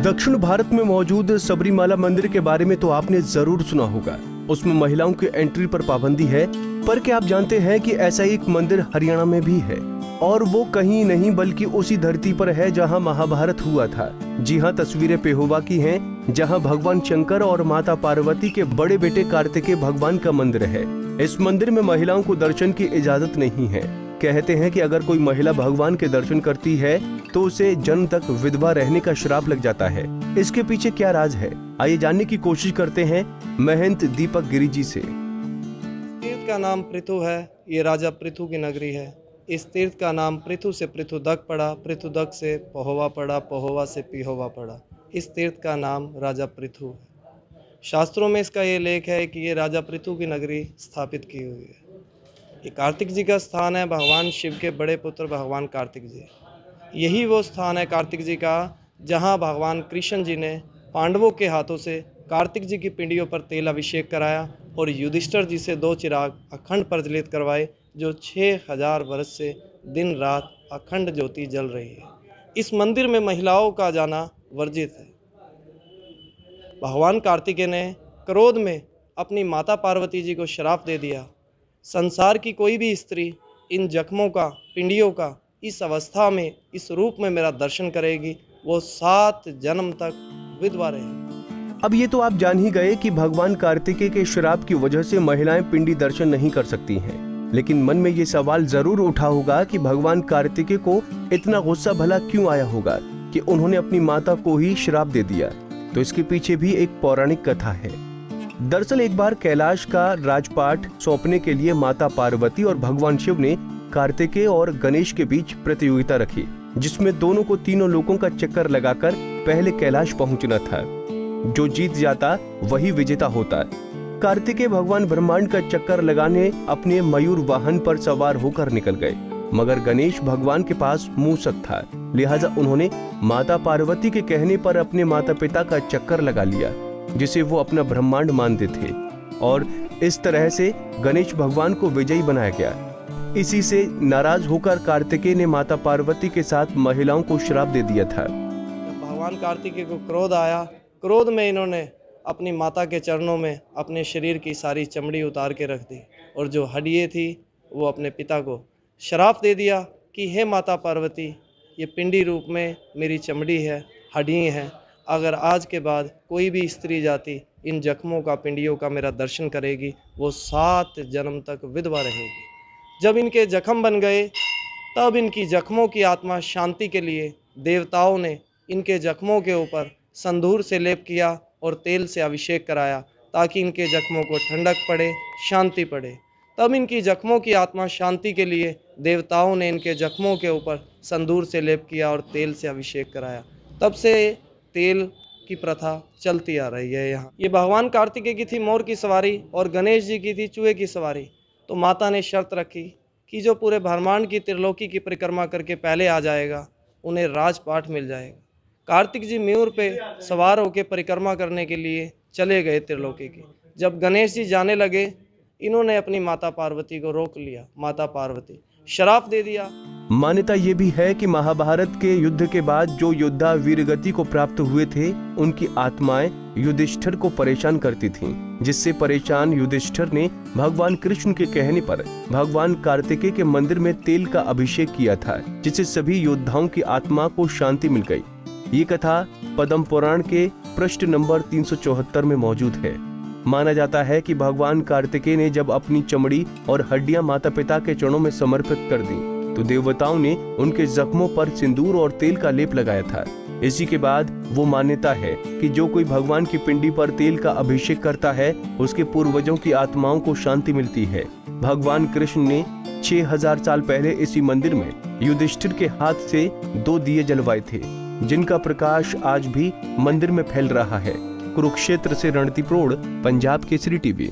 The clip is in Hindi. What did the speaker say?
दक्षिण भारत में मौजूद सबरीमाला मंदिर के बारे में तो आपने जरूर सुना होगा। उसमें महिलाओं की एंट्री पर पाबंदी है, पर क्या आप जानते हैं कि ऐसा ही एक मंदिर हरियाणा में भी है, और वो कहीं नहीं बल्कि उसी धरती पर है जहां महाभारत हुआ था। जी हां, तस्वीरें पेहोवा की हैं, जहां भगवान शंकर और माता पार्वती के बड़े बेटे कार्तिकेय भगवान का मंदिर है। इस मंदिर में महिलाओं को दर्शन की इजाजत नहीं है। कहते हैं कि अगर कोई महिला भगवान के दर्शन करती है तो उसे जन्म तक विधवा रहने का श्राप लग जाता है। इसके पीछे क्या राज है, आइए जानने की कोशिश करते हैं महंत दीपक गिरी जी से। तीर्थ का नाम पृथु है। ये राजा पृथु की नगरी है। इस तीर्थ का नाम पृथु से पृथुदक पड़ा, पृथुदक से पहोवा पड़ा, पहोवा से पिहोवा पड़ा। इस तीर्थ का नाम राजा पृथु है। शास्त्रों में इसका ये लेख है कि ये राजा पृथु की नगरी स्थापित की हुई है। ये कार्तिक जी का स्थान है। भगवान शिव के बड़े पुत्र भगवान कार्तिक जी, यही वो स्थान है कार्तिक जी का जहाँ भगवान कृष्ण जी ने पांडवों के हाथों से कार्तिक जी की पिंडियों पर तेल अभिषेक कराया और युधिष्ठिर जी से 2 चिराग अखंड प्रज्वलित करवाए, जो 6000 वर्ष से दिन रात अखंड ज्योति जल रही है। इस मंदिर में महिलाओं का जाना वर्जित है। भगवान कार्तिकेय ने क्रोध में अपनी माता पार्वती जी को श्राप दे दिया, संसार की कोई भी स्त्री इन जख्मों का, पिंडियों का इस अवस्था में, इस रूप में मेरा दर्शन करेगी, वो 7 जन्म तक विधवा रहेगी। अब ये तो आप जान ही गए कि भगवान कार्तिकेय के श्राप की वजह से महिलाएं पिंडी दर्शन नहीं कर सकती हैं। लेकिन मन में ये सवाल जरूर उठा होगा कि भगवान कार्तिकेय को इतना गुस्सा भला क्यों आया होगा कि उन्होंने अपनी माता को ही श्राप दे दिया। तो इसके पीछे भी एक पौराणिक कथा है। दरअसल एक बार कैलाश का राजपाट सौंपने के लिए माता पार्वती और भगवान शिव ने कार्तिकेय और गणेश के बीच प्रतियोगिता रखी, जिसमें दोनों को तीनों लोगों का चक्कर लगाकर पहले कैलाश पहुंचना था। जो जीत जाता वही विजेता होता। कार्तिकेय भगवान ब्रह्मांड का चक्कर लगाने अपने मयूर वाहन पर सवार होकर निकल गए, मगर गणेश भगवान के पास मूसक था, लिहाजा उन्होंने माता पार्वती के कहने पर अपने माता पिता का चक्कर लगा लिया, जिसे वो अपना ब्रह्मांड मानते थे, और इस तरह से गणेश भगवान को विजयी बनाया गया। इसी से नाराज होकर कार्तिकेय ने माता पार्वती के साथ महिलाओं को श्राप दे दिया था। भगवान कार्तिकेय को क्रोध आया। क्रोध में इन्होंने अपनी माता के चरणों में अपने शरीर की सारी चमड़ी उतार के रख दी, और जो हड्डियाँ थी वो अपने पिता को श्राप दे दिया कि हे माता पार्वती, ये पिंडी रूप में मेरी चमड़ी है, हड्डियाँ हैं। अगर आज के बाद कोई भी स्त्री जाति इन जख्मों का, पिंडियों का मेरा दर्शन करेगी, वो 7 जन्म तक विधवा रहेगी। जब इनके जख्म बन गए, तब इनकी जख्मों की आत्मा शांति के लिए देवताओं ने इनके जख्मों के ऊपर संदूर से लेप किया और तेल से अभिषेक कराया, ताकि इनके जख्मों को ठंडक पड़े, शांति पड़े। तब इनकी जख्मों की आत्मा शांति के लिए देवताओं ने इनके जख्मों के ऊपर संदूर से लेप किया और तेल से अभिषेक कराया। तब से तेल की प्रथा चलती आ रही है यहाँ। ये भगवान कार्तिकेय की थी मोर की सवारी और गणेश जी की थी चूहे की सवारी। तो माता ने शर्त रखी कि जो पूरे ब्रह्मांड की त्रिलोकी की परिक्रमा करके पहले आ जाएगा, उन्हें राजपाट मिल जाएगा। कार्तिक जी मयूर पे सवार होकर परिक्रमा करने के लिए चले गए त्रिलोकी की। जब गणेश जी जाने लगे, इन्होंने अपनी माता पार्वती को रोक लिया। माता पार्वती श्राप दे दिया। मान्यता ये भी है कि महाभारत के युद्ध के बाद जो योद्धा वीरगति को प्राप्त हुए थे, उनकी आत्माएं युधिष्ठिर को परेशान करती थीं, जिससे परेशान युधिष्ठिर ने भगवान कृष्ण के कहने पर भगवान कार्तिकेय के मंदिर में तेल का अभिषेक किया था, जिससे सभी योद्धाओं की आत्मा को शांति मिल गई। ये कथा पद्म पुराण के पृष्ठ नंबर 374 में मौजूद है। माना जाता है कि भगवान कार्तिकेय ने जब अपनी चमड़ी और हड्डियां माता पिता के चरणों में समर्पित कर दी, तो देवताओं ने उनके जख्मों पर सिंदूर और तेल का लेप लगाया था। इसी के बाद वो मान्यता है कि जो कोई भगवान की पिंडी पर तेल का अभिषेक करता है, उसके पूर्वजों की आत्माओं को शांति मिलती है। भगवान कृष्ण ने 6000 साल पहले इसी मंदिर में युधिष्ठिर के हाथ से 2 दिए जलवाए थे, जिनका प्रकाश आज भी मंदिर में फैल रहा है। कुरुक्षेत्र से रणदीप रोड, पंजाब केसरी टीवी।